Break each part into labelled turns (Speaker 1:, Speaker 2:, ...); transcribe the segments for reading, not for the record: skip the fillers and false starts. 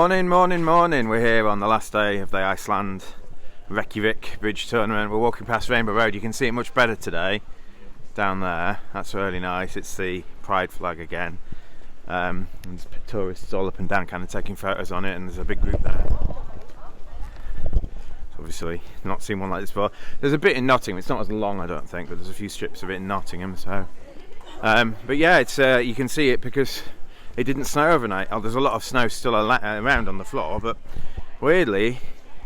Speaker 1: Morning. We're here on the last day of the Iceland Reykjavik Bridge Tournament. We're walking past Rainbow Road. You can see it much better today down there. That's really nice. It's the pride flag again. And there's tourists all up and down kind of taking photos on it, and there's a big group there. Obviously not seen one like this before. There's a bit in Nottingham. It's not as long, I don't think, but there's a few strips of it in Nottingham. So but yeah, it's you can see it because it didn't snow overnight. There's a lot of snow still around on the floor, but weirdly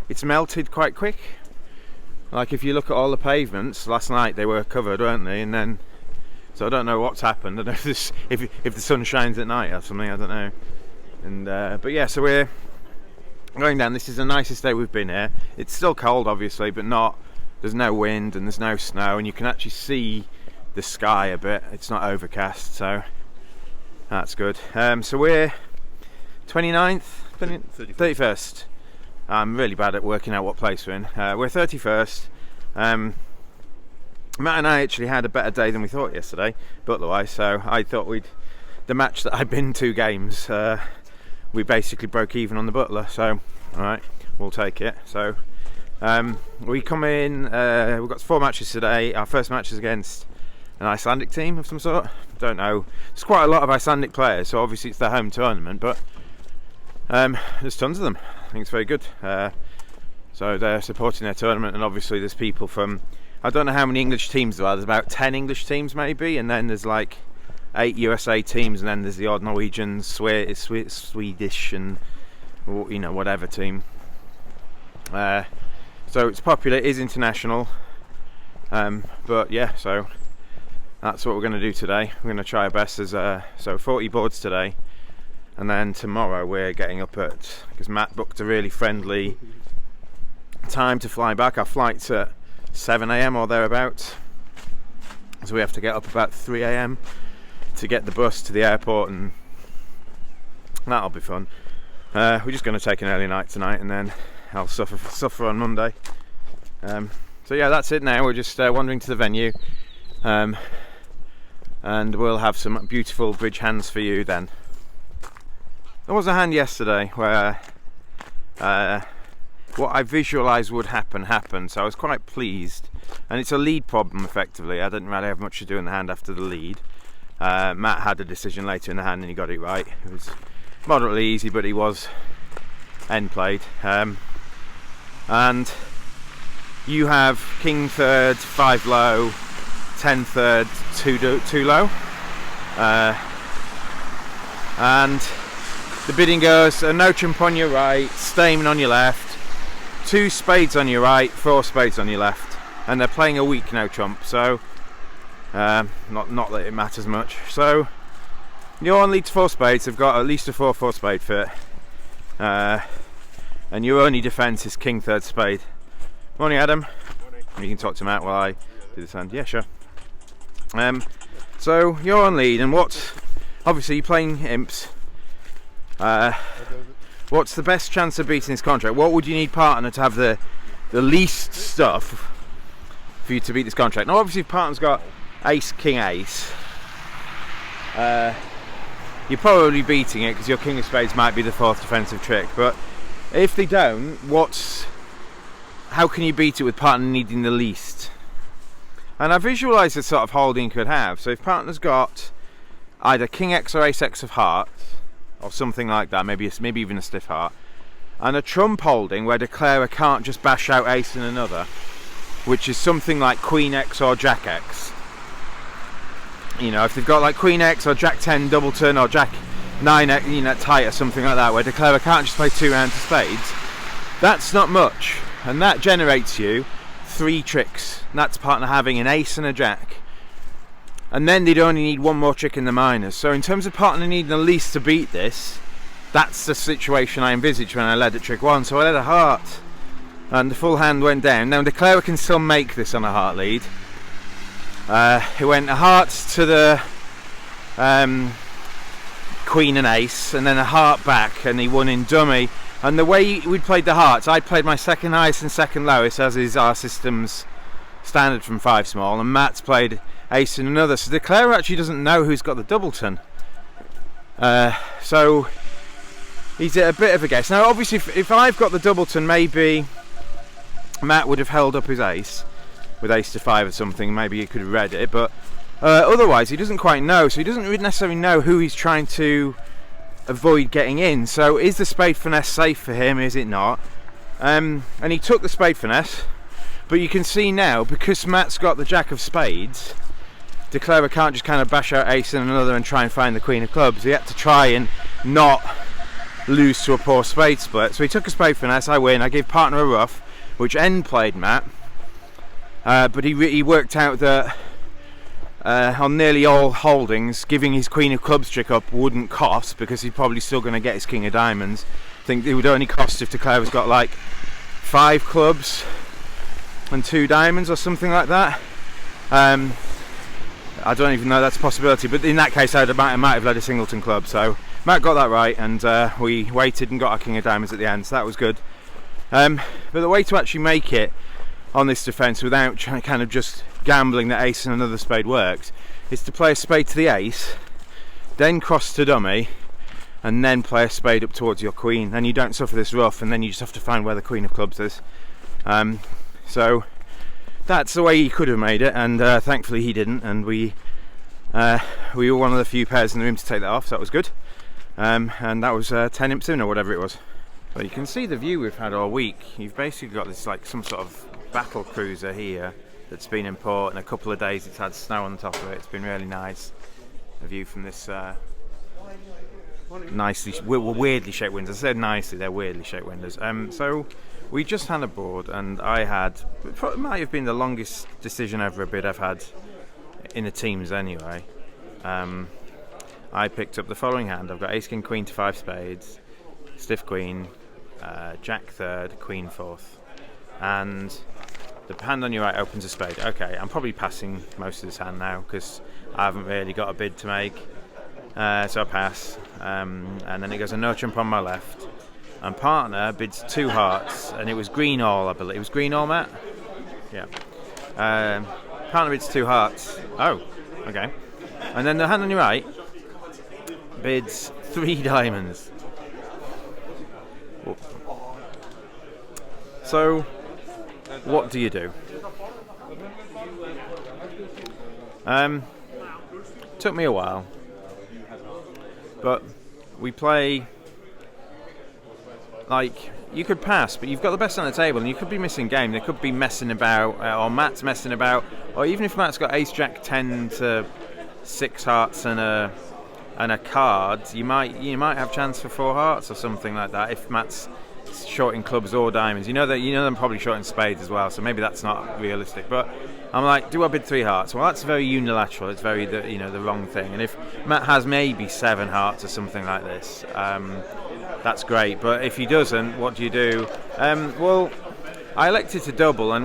Speaker 1: it's melted quite quick. Like if you look at all the pavements last night, they were covered, weren't they? And then, so I don't know what's happened. I don't know if the sun shines at night or something, I don't know. And but yeah, so we're going down. This is the nicest day we've been here. It's still cold obviously, but there's no wind and there's no snow, and you can actually see the sky a bit. It's not overcast, so that's good. So we're 29th, 31st. I'm really bad at working out what place we're in. We're 31st. Matt and I actually had a better day than we thought yesterday, Butler-wise. So I thought the match that I'd been 2 games, we basically broke even on the Butler. So alright, we'll take it. So we come in, we've got 4 matches today. Our first match is against an Icelandic team of some sort. Don't know. There's quite a lot of Icelandic players, so obviously it's their home tournament, but there's tons of them. I think it's very good. So they're supporting their tournament, and obviously there's people from, I don't know how many English teams there are. There's about 10 English teams maybe, and then there's like 8 USA teams, and then there's the odd Norwegian, Swedish, and whatever team. So it's popular. It is international. But yeah, so that's what we're going to do today. We're going to try our best. There's so 40 boards today, and then tomorrow we're getting up because Matt booked a really friendly time to fly back. Our flight's at 7 a.m. or thereabouts, so we have to get up about 3 a.m. to get the bus to the airport, and that'll be fun. We're just going to take an early night tonight, and then I'll suffer on Monday. So yeah, that's it now. We're just wandering to the venue. And we'll have some beautiful bridge hands for you then. There was a hand yesterday where what I visualised would happen, so I was quite pleased. And it's a lead problem effectively. I didn't really have much to do in the hand after the lead. Matt had a decision later in the hand and he got it right. It was moderately easy, but he was end played. And you have king third, 5 low, 10 third, 2 low, and the bidding goes a no trump on your right, Stamen on your left, 2 spades on your right, 4 spades on your left, and they're playing a weak no trump, so not that it matters much. So you're on lead to 4 spades. They've got at least a 4 spade fit, and your only defence is king third spade. Morning, Adam.
Speaker 2: Morning.
Speaker 1: You can talk to Matt while I do this hand. Yeah, sure. So you're on lead, and obviously you're playing imps. What's the best chance of beating this contract? What would you need partner to have the least stuff for you to beat this contract? Now obviously if partner's got ace, king, ace, you're probably beating it because your king of spades might be the 4th defensive trick, but if they don't, how can you beat it with partner needing the least? And I visualise the sort of holding you could have. So if partner's got either king x or ace x of hearts, or something like that, maybe even a stiff heart, and a trump holding where declarer can't just bash out ace in another, which is something like queen x or jack x. If they've got like queen x or jack 10 double turn or jack 9 x, tight or something like that, where declarer can't just play 2 rounds of spades, that's not much. And that generates you 3 tricks. And that's partner having an ace and a jack. And then they'd only need 1 more trick in the minors. So in terms of partner needing the least to beat this, that's the situation I envisaged when I led at trick 1. So I led a heart, and the full hand went down. Now declarer can still make this on a heart lead. It went a heart to the queen and ace, and then a heart back, and he won in dummy. And the way we'd played the hearts, I'd played my second highest and second lowest, as is our system's standard from 5 small, and Matt's played ace in another. So declarer actually doesn't know who's got the doubleton. So he's a bit of a guess. Now, obviously, if I've got the doubleton, maybe Matt would have held up his ace with ace to 5 or something. Maybe he could have read it, but otherwise he doesn't quite know. So he doesn't really necessarily know who he's trying to avoid getting in. So is the spade finesse safe for him? Is it not? And he took the spade finesse, but you can see now, because Matt's got the jack of spades, De Clever can't just kind of bash out ace and another and try and find the queen of clubs. He had to try and not lose to a poor spade split. So he took a spade finesse. I win. I gave partner a rough, which end played Matt, but he worked out that on nearly all holdings, giving his queen of clubs trick up wouldn't cost, because he's probably still going to get his king of diamonds. I think it would only cost if De Clever's got like 5 clubs and 2 diamonds or something like that. I don't even know that's a possibility, but in that case I might have led a singleton club. So Matt got that right, and we waited and got our king of diamonds at the end, so that was good. But the way to actually make it on this defence without kind of just gambling that ace and another spade works is to play a spade to the ace, then cross to dummy, and then play a spade up towards your queen. Then you don't suffer this rough, and then you just have to find where the queen of clubs is. So that's the way he could have made it, and thankfully he didn't, and we were one of the few pairs in the room to take that off, so that was good. And that was 10 imps in or whatever it was. So you can see the view we've had all week. You've basically got this like some sort of battle cruiser here that's been in port, and a couple of days it's had snow on the top of it. It's been really nice. A view from this weirdly shaped windows. I said nicely, they're weirdly shaped windows. So we just had a board, and it might have been the longest decision over a bid I've had in the teams anyway. I picked up the following hand. I've got ace king queen to 5 spades, stiff queen, jack third, queen fourth, and the hand on your right opens a spade. Okay, I'm probably passing most of this hand now because I haven't really got a bid to make, so I pass. And then it goes a no trump on my left, and partner bids 2 hearts, and it was green all, I believe. It was green all, Matt? Yeah. Partner bids 2 hearts. Oh, okay. And then the hand on your right bids 3 diamonds. Whoop. So, what do you do? Took me a while, but we play like, you could pass, but you've got the best on the table, and you could be missing game. They could be messing about, or Matt's messing about, or even if Matt's got ace jack 10 to 6 hearts and a card, you might have chance for 4 hearts or something like that if Matt's short in clubs or diamonds. You know them probably short in spades as well, so maybe that's not realistic. But I'm like, do I bid 3 hearts? Well, that's very unilateral. It's very the wrong thing. And if Matt has maybe 7 hearts or something like this, that's great. But if he doesn't, what do you do? Well, I elected to double, and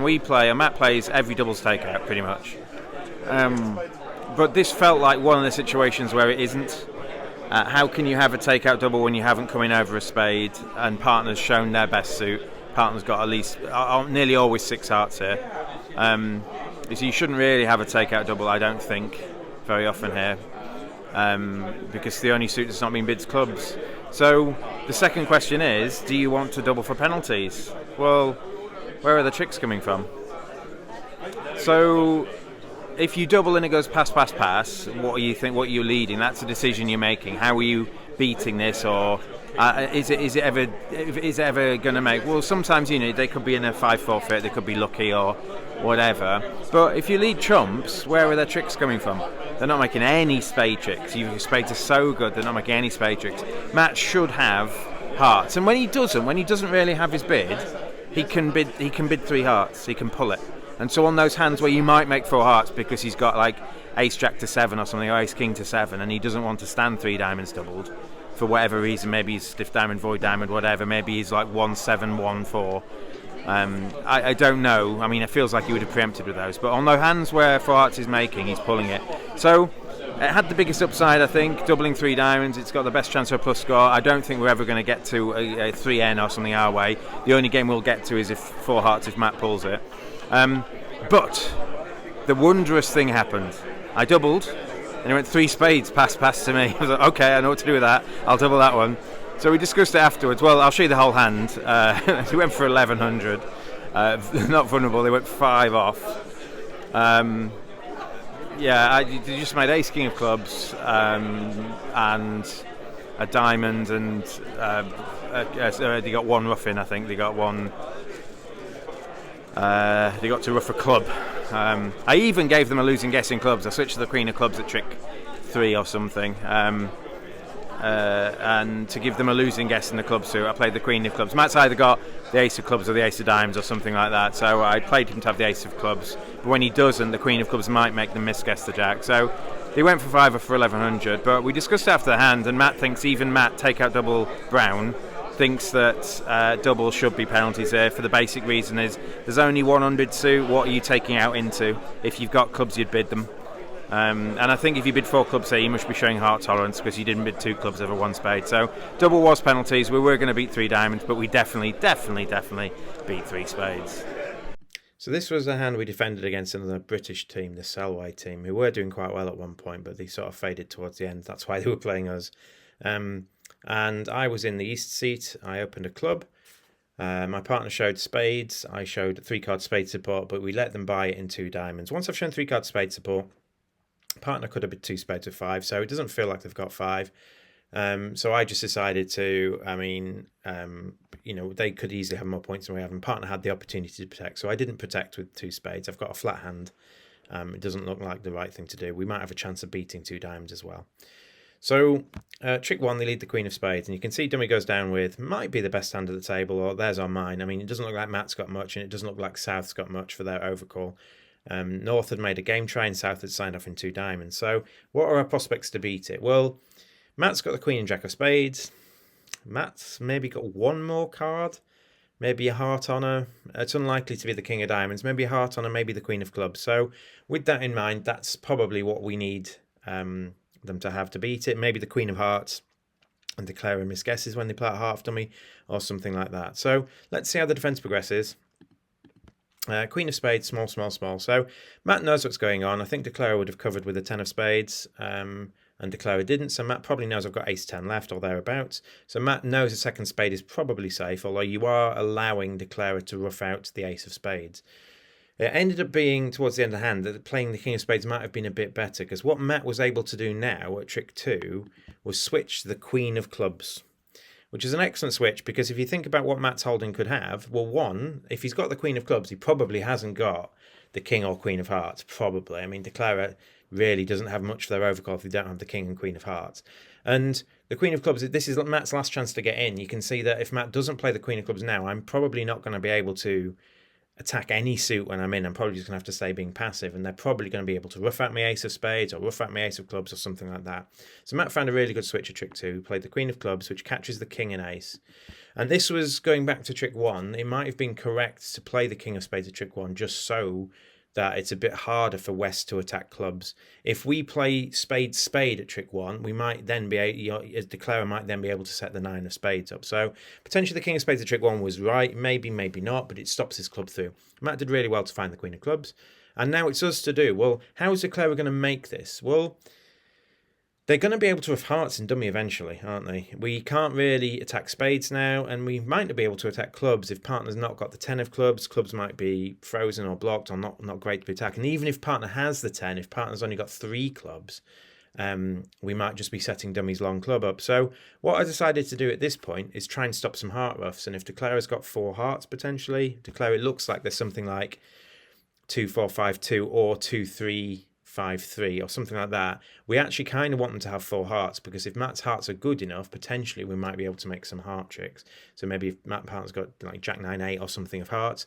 Speaker 1: Matt plays every doubles takeout pretty much. But this felt like one of the situations where it isn't. How can you have a takeout double when you haven't come in over a spade and partner's shown their best suit? Partner's got at least nearly always 6 hearts here. So you shouldn't really have a takeout double, I don't think, very often here, because the only suit that's not being bid's clubs. So the second question is, do you want to double for penalties? Well, where are the tricks coming from? So if you double and it goes pass, pass, pass, what do you think? What are you leading? That's a decision you're making. How are you beating this, or is it ever going to make? Well, sometimes they could be in a 5 forfeit, they could be lucky or whatever. But if you lead trumps, where are their tricks coming from? They're not making any spade tricks. Your spades are so good, they're not making any spade tricks. Matt should have hearts, and when he doesn't really have his bid, he can bid 3 hearts. He can pull it. And so on those hands where you might make 4 hearts because he's got like ace jack to 7 or something, or ace king to 7, and he doesn't want to stand 3 diamonds doubled for whatever reason, maybe he's stiff diamond, void diamond, whatever, maybe he's like 1-7, 1-4. I don't know. I mean, it feels like he would have preempted with those, but on the hands where 4 hearts is making, he's pulling it. So it had the biggest upside, I think, doubling 3 diamonds. It's got the best chance of a plus score. I don't think we're ever going to get to a 3N or something our way. The only game we'll get to is if 4 hearts, if Matt pulls it. But the wondrous thing happened. I doubled, and it went 3 spades, pass to me. I was like, okay, I know what to do with that. I'll double that one. So we discussed it afterwards. Well, I'll show you the whole hand. He went for 1100. Not vulnerable. They went 5 off. They just made ace king of clubs and a diamond, and they got one rough in. I think they got one. They got to rough a club. I even gave them a losing guess in clubs. I switched to the queen of clubs at trick 3 or something. And to give them a losing guess in the club suit, I played the queen of clubs. Matt's either got the ace of clubs or the ace of diamonds or something like that, so I played him to have the ace of clubs, but when he doesn't, the queen of clubs might make them misguess the jack. So they went for 5 for 1100, but we discussed after the hand, and Matt thinks, even Matt, take out double brown, thinks that double should be penalties there, for the basic reason is there's only one unbid suit. What are you taking out into? If you've got clubs, you'd bid them. And I think if you bid 4 clubs here, you must be showing heart tolerance, because you didn't bid 2 clubs over 1 spade. So double was penalties. We were going to beat 3 diamonds, but we definitely beat 3 spades. So this was a hand we defended against another British team, the Selway team, who were doing quite well at one point, but they sort of faded towards the end. That's why they were playing us. And I was in the east seat. I opened a club. My partner showed spades. I showed 3-card spade support, but we let them buy it in 2 diamonds. Once I've shown 3-card spade support, partner could have been 2 spades with 5, so it doesn't feel like they've got 5. So I just decided to, they could easily have more points than we have, and partner had the opportunity to protect, so I didn't protect with 2 spades. I've got a flat hand. It doesn't look like the right thing to do. We might have a chance of beating 2 diamonds as well. So trick 1, they lead the queen of spades, and you can see dummy goes down with, might be the best hand at the table, or theirs or mine. I mean, it doesn't look like Matt's got much, and it doesn't look like South's got much for their overcall. North had made a game try, and South had signed off in 2 diamonds. So what are our prospects to beat it? Well, Matt's got the queen and jack of spades. Matt's maybe got 1 more card, maybe a heart honor. It's unlikely to be the king of diamonds. Maybe a heart honor, maybe the queen of clubs. So with that in mind, that's probably what we need them to have to beat it. Maybe the queen of hearts and declare a misguesses when they play a half dummy or something like that. So let's see how the defense progresses. Queen of spades, small, small, small. So Matt knows what's going on. I think Declara would have covered with a 10 of spades, and Declara didn't. So Matt probably knows I've got ace 10 left or thereabouts. So Matt knows a second spade is probably safe, although you are allowing Declara to rough out the ace of spades. It ended up being, towards the end of the hand, that playing the king of spades might have been a bit better, because what Matt was able to do now at trick 2 was switch the queen of clubs, which is an excellent switch, because if you think about what Matt's holding could have, well, 1, if he's got the queen of clubs, he probably hasn't got the king or queen of hearts, probably. I mean, Declara really doesn't have much for their overcall if they don't have the king and queen of hearts. And the queen of clubs, this is Matt's last chance to get in. You can see that if Matt doesn't play the queen of clubs now, I'm probably not going to be able to attack any suit when I'm in. I'm probably just going to have to stay being passive, and they're probably going to be able to rough out my ace of spades or rough out my ace of clubs or something like that. So Matt found a really good switch at trick 2. He played the queen of clubs, which catches the king and ace. And this was going back to trick 1. It might have been correct to play the king of spades at trick 1 just so that it's a bit harder for West to attack clubs. If we play spade spade at trick 1, we might then be Declara might then be able to set the 9 of spades up. So potentially the king of spades at trick 1 was right, maybe not, but it stops his club through. Matt did really well to find the queen of clubs, and now it's us to do. Well, how is Declara going to make this? Well, they're going to be able to have hearts in dummy eventually, aren't they? We can't really attack spades now, and we might not be able to attack clubs if partner's not got the 10 of clubs. Clubs might be frozen or blocked or not great to be attacked. And even if partner has the 10, if partner's only got 3 clubs, we might just be setting dummy's long club up. So what I decided to do at this point is try and stop some heart roughs. And if Declara's got 4 hearts potentially, Declara, it looks like there's something like 2-4-5-2 or 2-3-5-3 or something like that. We actually kind of want them to have 4 hearts, because if Matt's hearts are good enough, potentially we might be able to make some heart tricks. So maybe if Matt partner's got like Jack 9-8 or something of hearts,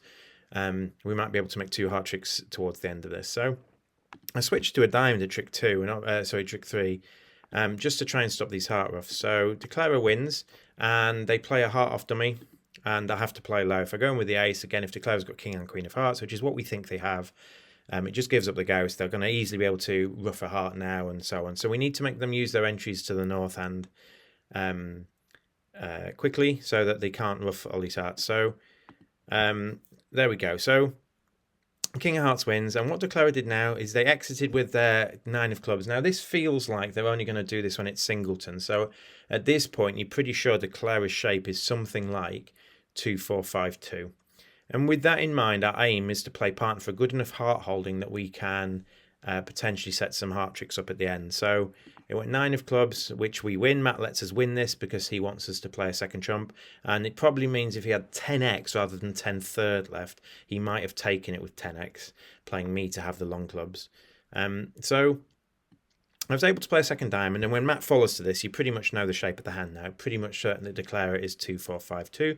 Speaker 1: we might be able to make 2 heart tricks towards the end of this. So I switched to a diamond at trick 2, trick 3, just to try and stop these heart roughs. So Declara wins, and they play a heart off dummy, and I have to play low. If I go in with the ace, again, if Declara's got king and queen of hearts, which is what we think they have, it just gives up the ghost. They're going to easily be able to rough a heart now and so on. So we need to make them use their entries to the north hand quickly, so that they can't rough all these hearts. So there we go. So King of Hearts wins, and what Declara did now is they exited with their 9 of clubs. Now, this feels like they're only going to do this when it's singleton, so at this point, you're pretty sure Declara's shape is something like 2-4-5-2. And with that in mind, our aim is to play partner for a good enough heart holding that we can potentially set some heart tricks up at the end. So it went 9 of clubs, which we win. Matt lets us win this because he wants us to play a second trump. And it probably means if he had 10x rather than 10 third left, he might have taken it with 10x, playing me to have the long clubs. So I was able to play a second diamond. And when Matt follows to this, you pretty much know the shape of the hand now. Pretty much certain that Declara is 2-4-5-2.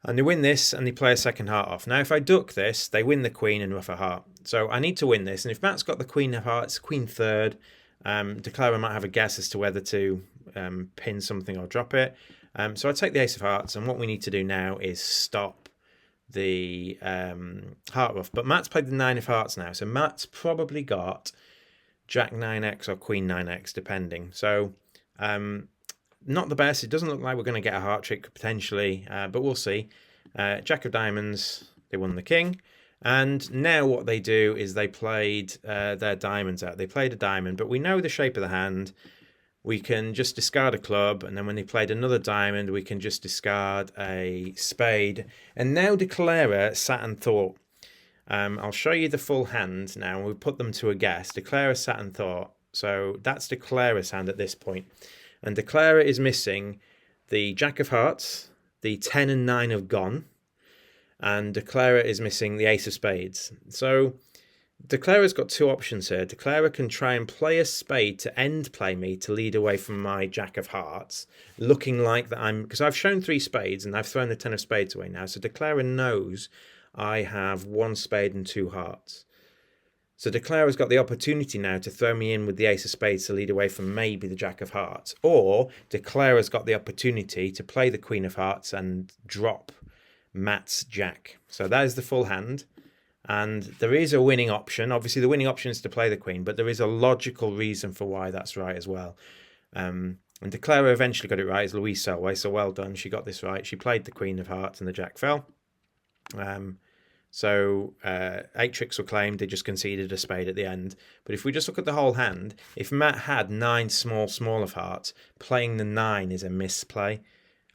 Speaker 1: And they win this, and they play a second heart off. Now, if I duck this, they win the queen and ruff a heart. So I need to win this. And if Matt's got the queen of hearts, queen third, Declara might have a guess as to whether to pin something or drop it. So I take the ace of hearts, and what we need to do now is stop the heart ruff. But Matt's played the 9 of hearts now. So Matt's probably got jack 9x or queen 9x, depending. So not the best. It doesn't look like we're going to get a heart trick potentially, but we'll see. Jack of diamonds, they won the king. And now what they do is they played their diamonds out. They played a diamond, but we know the shape of the hand. We can just discard a club, and then when they played another diamond, we can just discard a spade. And now Declara sat and thought. I'll show you the full hand now. We'll put them to a guess. Declara sat and thought. So that's Declara's hand at this point. And Declara is missing the jack of hearts, the 10 and 9 have gone, and Declara is missing the ace of spades. So Declara's got two options here. Declara can try and play a spade to end play me to lead away from my jack of hearts, looking like that because I've shown 3 spades and I've thrown the 10 of spades away now. So Declara knows I have 1 spade and 2 hearts. So Declara's got the opportunity now to throw me in with the ace of spades to lead away from maybe the jack of hearts. Or Declara's got the opportunity to play the queen of hearts and drop Matt's jack. So that is the full hand. And there is a winning option. Obviously, the winning option is to play the queen, but there is a logical reason for why that's right as well. And Declara eventually got it right, is Louise Selway, so well done. She got this right. She played the queen of hearts and the jack fell. So 8 tricks were claimed, they just conceded a spade at the end. But if we just look at the whole hand, if Matt had 9 small of hearts, playing the 9 is a misplay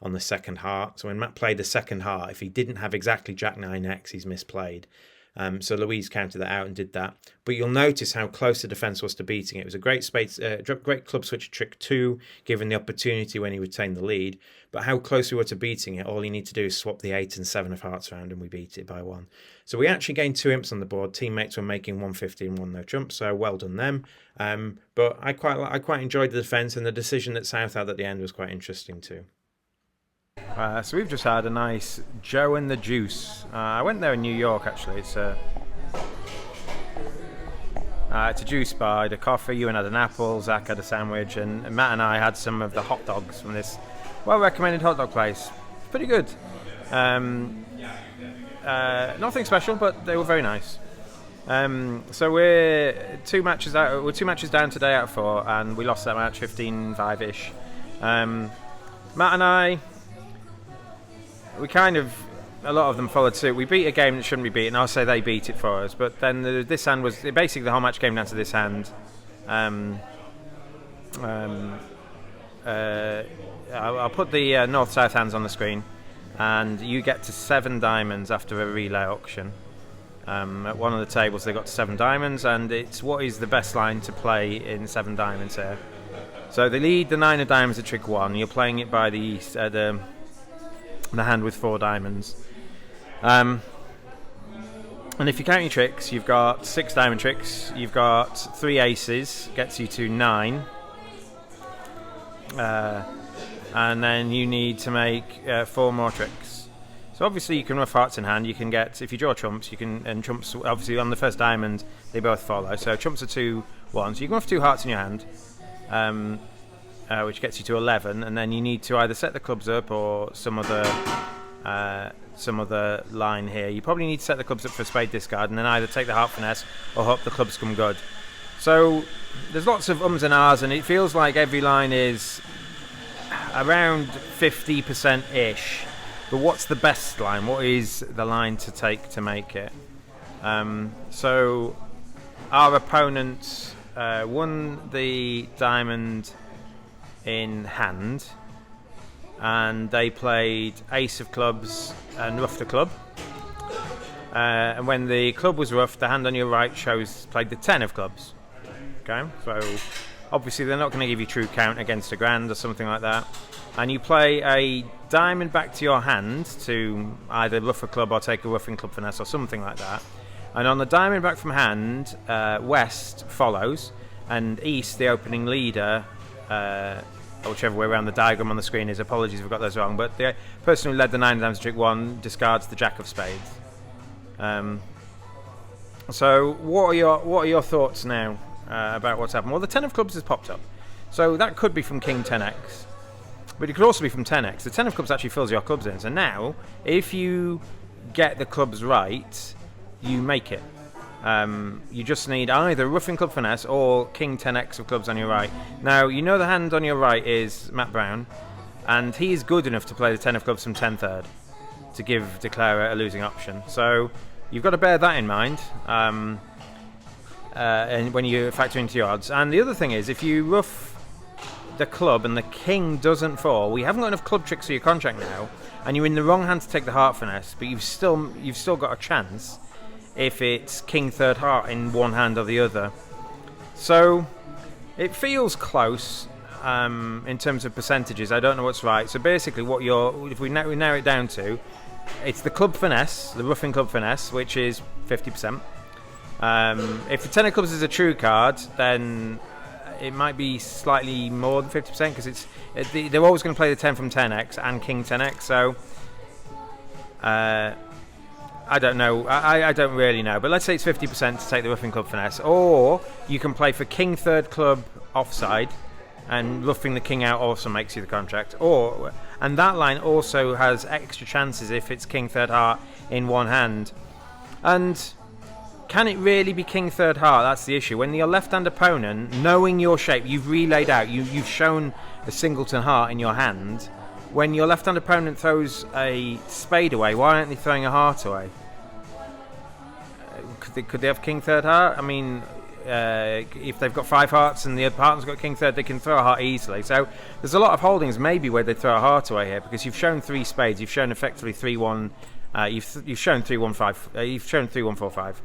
Speaker 1: on the second heart. So when Matt played the second heart, if he didn't have exactly jack 9x, he's misplayed. So Louise counted that out and did that. But you'll notice how close the defence was to beating it. It was a great great club switch trick 2, given the opportunity when he retained the lead. But how close we were to beating it, all you need to do is swap the 8 and 7 of hearts around and we beat it by 1. So we actually gained 2 imps on the board. Teammates were making 150 and 1 no trump, so well done them. But I quite enjoyed the defence, and the decision that South had at the end was quite interesting too. So we've just had a nice Joe and the Juice. I went there in New York actually. It's a juice bar. I had a coffee, Ewan had an apple, Zach had a sandwich, and Matt and I had some of the hot dogs from this well-recommended hot dog place. It's pretty good. Nothing special, but they were very nice. So we're 2 matches out. We're 2 matches down today out of 4, and we lost that match 15-5-ish. Matt and I, a lot of them followed suit. We beat a game that shouldn't be beaten. I'll say they beat it for us. But then this hand was basically the whole match came down to this hand. I'll put the north-south hands on the screen, and you get to 7 diamonds after a relay auction. At one of the tables they got to 7 diamonds, and it's what is the best line to play in 7 diamonds here. So they lead the 9 of diamonds at trick 1. You're playing it by the hand with 4 diamonds. And if you count your tricks, you've got 6 diamond tricks, you've got 3 aces, gets you to 9. And then you need to make 4 more tricks. So obviously you can ruff hearts in hand. You can get, if you draw trumps, you can, and trumps obviously on the first diamond they both follow. So trumps are 2-1. So you can ruff 2 hearts in your hand, which gets you to 11, and then you need to either set the clubs up or some other line here. You probably need to set the clubs up for a spade discard, and then either take the heart finesse or hope the clubs come good. So there's lots of ums and ahs, and it feels like every line is around 50%-ish. But what's the best line? What is the line to take to make it? So our opponent won the diamond in hand, and they played ace of clubs and roughed the club. And when the club was roughed, the hand on your right played the 10 of clubs. Okay, so obviously they're not going to give you true count against a grand or something like that. And you play a diamond back to your hand to either rough a club or take a roughing club finesse or something like that. And on the diamond back from hand, west follows, and east, the opening leader, whichever way around the diagram on the screen is, apologies if I've got those wrong, but the person who led the 9 diamonds trick 1 discards the jack of spades. So what are your thoughts now about what's happened? Well, the 10 of clubs has popped up, so that could be from king 10x, but it could also be from 10x. The 10 of clubs actually fills your clubs in, so now if you get the clubs right, you make it. You just need either roughing club finesse or king 10x of clubs on your right. Now, you know the hand on your right is Matt Brown, and he is good enough to play the 10 of clubs from 10 third to declare a losing option. So you've got to bear that in mind and when you factor into your odds. And the other thing is, if you rough the club and the king doesn't fall, we haven't got enough club tricks for your contract now, and you're in the wrong hand to take the heart finesse, but you've still got a chance if it's king third heart in one hand or the other. So it feels close in terms of percentages. I don't know what's right. So basically if we narrow it down to, it's the club finesse, the roughing club finesse, which is 50%. If the 10 of clubs is a true card, then it might be slightly more than 50% because they're always going to play the 10 from 10x and king 10x. So I don't know. I don't really know. But let's say it's 50% to take the roughing club finesse. Or you can play for king third club offside, and roughing the king out also makes you the contract. And that line also has extra chances if it's king third heart in one hand. And can it really be king third heart? That's the issue. When your left-hand opponent, knowing your shape, you've relayed out, you've shown a singleton heart in your hand. When your left-hand opponent throws a spade away, why aren't they throwing a heart away? Could they have king third heart? I mean, if they've got 5 hearts and the partner's got king third, they can throw a heart easily. So there's a lot of holdings maybe where they throw a heart away here, because you've shown 3 spades, you've shown effectively 3-1, you've shown 3-1-5, you've shown 3-1-4-5.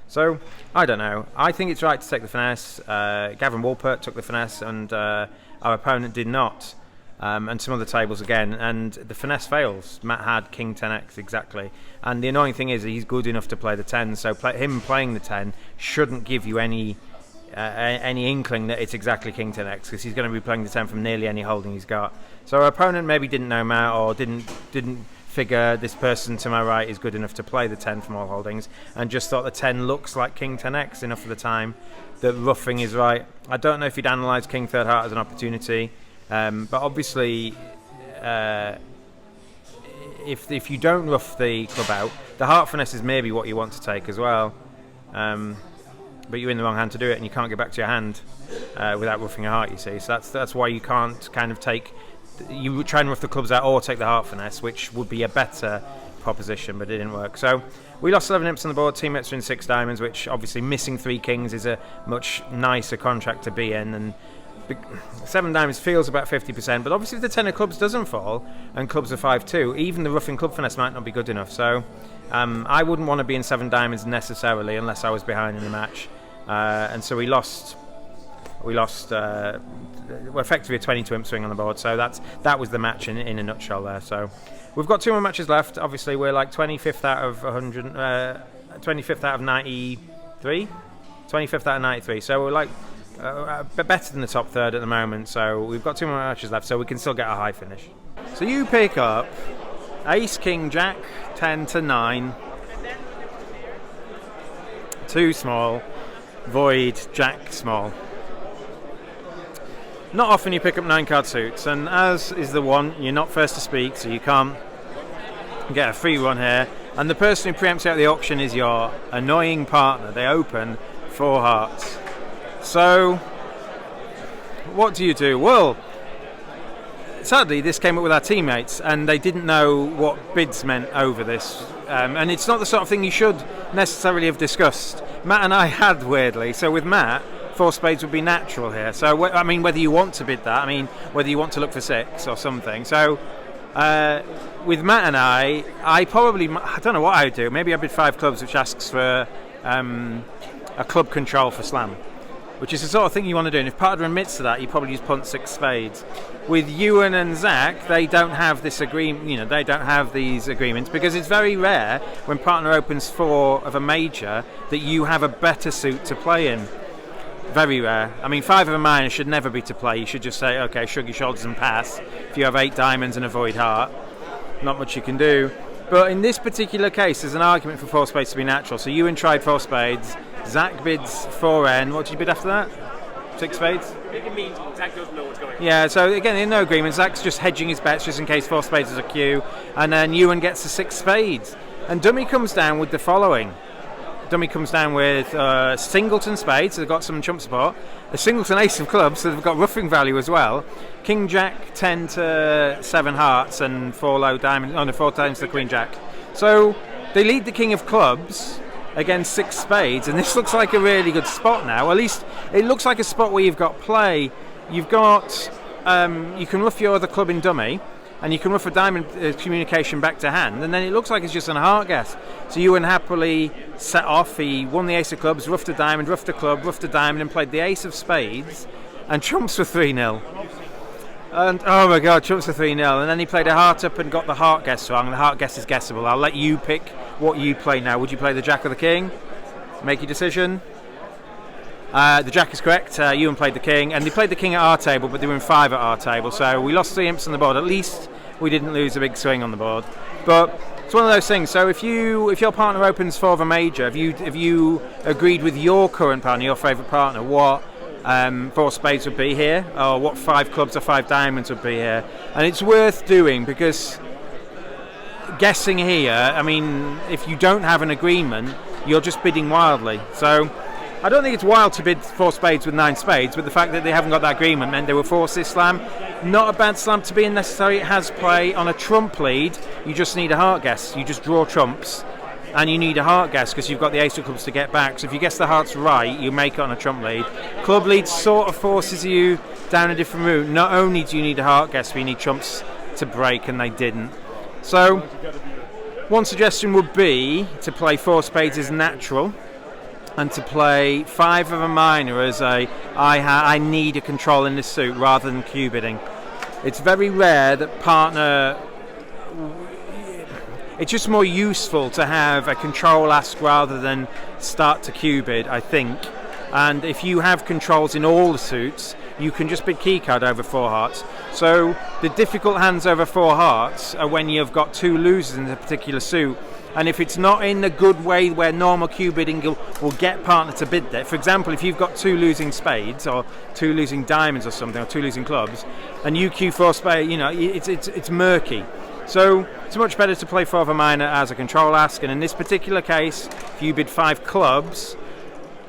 Speaker 1: So I don't know. I think it's right to take the finesse. Gavin Wolpert took the finesse, and our opponent did not. And some other tables again, and the finesse fails. Matt had king 10x exactly, and the annoying thing is he's good enough to play the 10, so him playing the 10 shouldn't give you any inkling that it's exactly king 10x, because he's going to be playing the 10 from nearly any holding he's got. So our opponent maybe didn't know Matt, or didn't figure this person to my right is good enough to play the 10 from all holdings, and just thought the 10 looks like king 10x enough of the time that roughing is right. I don't know if he'd analysed king third heart as an opportunity. But obviously, if you don't rough the club out, the heart finesse is maybe what you want to take as well. But you're in the wrong hand to do it, and you can't get back to your hand without roughing a heart, you see. So that's why you can't kind of take... You try and rough the clubs out or take the heart finesse, which would be a better proposition, but it didn't work. So we lost 11 imps on the board. Teammates are in 6 diamonds, which obviously missing 3 kings is a much nicer contract to be in, and 7 diamonds feels about 50%, but obviously if the 10 of clubs doesn't fall and clubs are 5-2, even the roughing club finesse might not be good enough. So I wouldn't want to be in 7 diamonds necessarily unless I was behind in the match, and so we lost effectively a 22 imp swing on the board. So that was the match in a nutshell there. So we've got 2 more matches left. Obviously we're like 25th out of 100, 25th out of 93, 25th out of 93, so we're like better than the top third at the moment, so we've got 2 more matches left, so we can still get a high finish. So you pick up ace king jack 10-9, too small, void jack small. Not often you pick up 9 card suits, and as is the one, you're not first to speak, so you can't get a free run here, and the person who preempts out the auction is your annoying partner. They open 4 hearts. So, what do you do? Well, sadly, this came up with our teammates, and they didn't know what bids meant over this. and it's not the sort of thing you should necessarily have discussed. Matt and I had, weirdly. So with Matt, 4 spades would be natural here. So I mean, whether you want to bid that, I mean, whether you want to look for 6 or something. So with Matt and I don't know what I would do. Maybe I bid 5 clubs, which asks for a club control for slam, which is the sort of thing you want to do. And if partner admits to that, you probably just punt 6 spades. With Ewan and Zach, they don't have this agreement. They don't have these agreements because it's very rare when partner opens 4 of a major that you have a better suit to play in. Very rare. I mean, 5 of a minor should never be to play. You should just say, okay, shrug your shoulders and pass. If you have 8 diamonds and a void heart, not much you can do. But in this particular case, there's an argument for 4 spades to be natural. So Ewan tried 4 spades. Zach bids 4N. What did you bid after that? 6 spades?
Speaker 2: It means Zach doesn't know what's going on.
Speaker 1: Yeah, so again, in no agreement. Zach's just hedging his bets just in case 4 spades is a cue. And then Ewan gets the 6 spades. And Dummy comes down with the following. Dummy comes down with singleton spades, so they've got some chump support. A singleton ace of clubs, so they've got ruffing value as well. King Jack 10 to 7 hearts and 4 low diamonds. Oh no, 4 times the Queen Jack. So they lead the King of clubs against 6 spades, and this looks like a really good spot now. At least it looks like a spot where you've got play. You've got you can ruff your other club in dummy, and you can ruff a diamond communication back to hand, and then it looks like it's just an heart guess. So Ewan happily set off. He won the ace of clubs, ruffed a diamond, ruffed a club, ruffed a diamond, and played the ace of spades, and trumps for 3-0. And oh my god, trumps for 3-0. And then he played a heart up and got the heart guess wrong. The heart guess is guessable. I'll let you pick what you play now. Would you play the Jack or the King? Make your decision. The Jack is correct. Ewan played the King, and they played the King at our table, but they were in 5 at our table, so we lost 3 imps on the board. At least we didn't lose a big swing on the board. But it's one of those things. So if your partner opens 4 of a major, have you agreed with your current partner, your favourite partner, what 4 spades would be here, or what 5 clubs or 5 diamonds would be here? And it's worth doing, because guessing here, I mean, if you don't have an agreement, you're just bidding wildly. So I don't think it's wild to bid 4 spades with 9 spades, but the fact that they haven't got that agreement meant they were forced this slam. Not a bad slam to be in necessarily. It has play on a trump lead. You just need a heart guess. You just draw trumps, and you need a heart guess because you've got the ace of clubs to get back. So if you guess the hearts right, you make it on a trump lead. Club lead sort of forces you down a different route. Not only do you need a heart guess, but you need trumps to break, and they didn't. So one suggestion would be to play 4 spades as natural, and to play 5 of a minor as I need a control in this suit rather than cue bidding. It's very rare that partner. It's just more useful to have a control ask rather than start to cue bid, I think. And if you have controls in all the suits, you can just bid key card over 4 hearts. So the difficult hands over 4 hearts are when you've got 2 losers in a particular suit. And if it's not in a good way where normal cue bidding will get partner to bid there. For example, if you've got 2 losing spades or 2 losing diamonds or something, or 2 losing clubs, and you cue 4 spades, it's murky. So it's much better to play 4 of a minor as a control ask. And in this particular case, if you bid 5 clubs,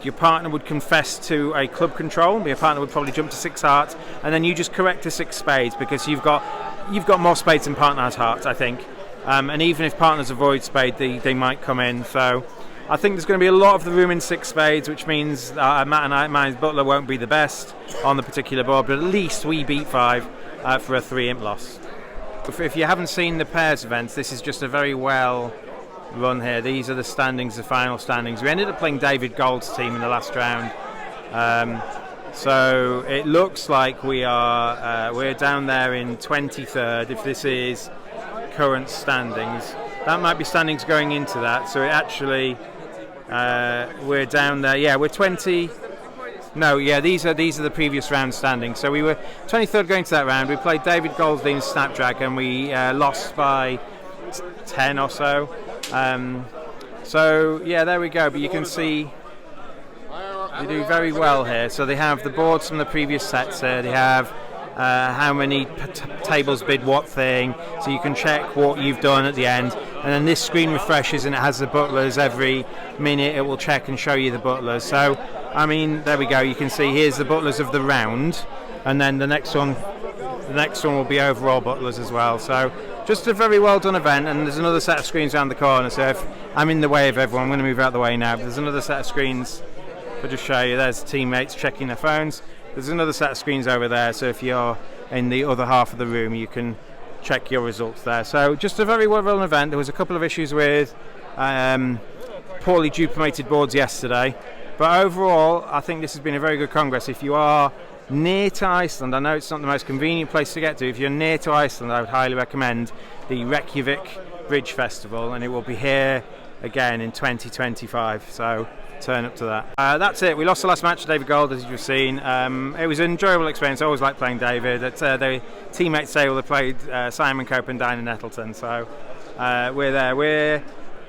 Speaker 1: your partner would confess to a club control. Your partner would probably jump to 6 hearts, and then you just correct to 6 spades because you've got more spades than partner has hearts, I think. And even if partners avoid spade, they might come in. So I think there's going to be a lot of the room in 6 spades, which means Matt and my Butler won't be the best on the particular board, but at least we beat 5 for a 3 imp loss. If you haven't seen the pairs events, this is just a very well run here. These are the standings, the final standings. We ended up playing David Gold's team in the last round. So it looks like we're down there in 23rd. If this is current standings, that might be standings going into that. So it actually we're down there. Yeah, we're 20. No, yeah, these are the previous round standings. So we were 23rd going to that round. We played David Goldstein's Snapdragon. We lost by 10 or so. So yeah, there we go. But you can see they do very well here. So they have the boards from the previous sets here. They have how many tables bid what thing, so you can check what you've done at the end. And then this screen refreshes and it has the butlers every minute. It will check and show you the butlers. So I mean, there we go. You can see here's the butlers of the round, and then the next one will be overall butlers as well. So just a very well done event, and there's another set of screens around the corner, so if I'm in the way of everyone, I'm going to move out the way now, but there's another set of screens. I'll just show you. There's teammates checking their phones. There's another set of screens over there, so if you're in the other half of the room, you can check your results there. So just a very well run event. There was a couple of issues with poorly duplicated boards yesterday, but overall I think this has been a very good congress. If you are near to Iceland, I know it's not the most convenient place to get to. If you're near to Iceland, I would highly recommend the Reykjavik Bridge Festival, and it will be here again in 2025, so turn up to that. That's it. We lost the last match to David Gold, as you've seen. It was an enjoyable experience. I always like playing David. The teammates say they played Simon Cope and Dinah Nettleton, so we're there. We're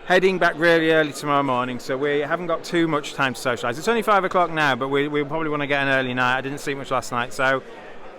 Speaker 1: heading back really early tomorrow morning, so we haven't got too much time to socialise. It's only 5 o'clock now, but we probably want to get an early night. I didn't sleep much last night, so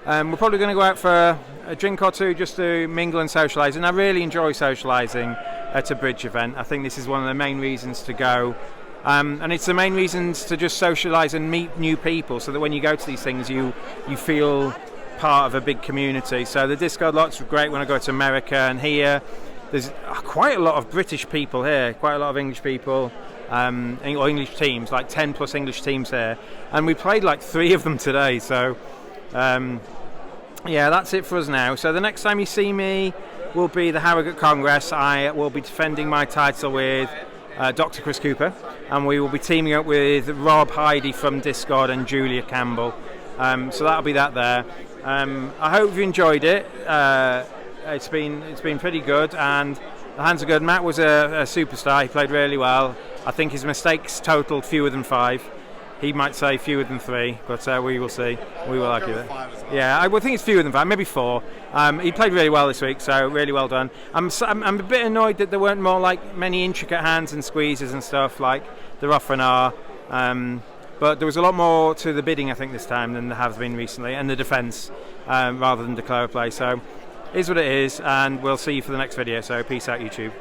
Speaker 1: we're probably going to go out for a drink or two just to mingle and socialise, and I really enjoy socialising at a bridge event. I think this is one of the main reasons to go. And it's the main reasons to just socialise and meet new people, so that when you go to these things you feel part of a big community. So the Discord lots were great when I go to America, and here there's quite a lot of British people here, quite a lot of English people, or English teams, like 10 plus English teams here, and we played like 3 of them today. So yeah, that's it for us now. So the next time you see me will be the Harrogate Congress. I will be defending my title with Dr. Chris Cooper, and we will be teaming up with Rob Heidi from Discord and Julia Campbell. So that'll be that there. I hope you enjoyed it. It's been pretty good, and the hands are good. Matt was a superstar. He played really well. I think his mistakes totaled fewer than 5. He might say fewer than 3, but we will see. We will argue it. Yeah, I would think it's fewer than 5, maybe 4. He played really well this week, so really well done. I'm a bit annoyed that there weren't more like many intricate hands and squeezes and stuff like there often are. But there was a lot more to the bidding, I think, this time than there has been recently, and the defence rather than declare play. So, it is what it is, and we'll see you for the next video. So, peace out, YouTube.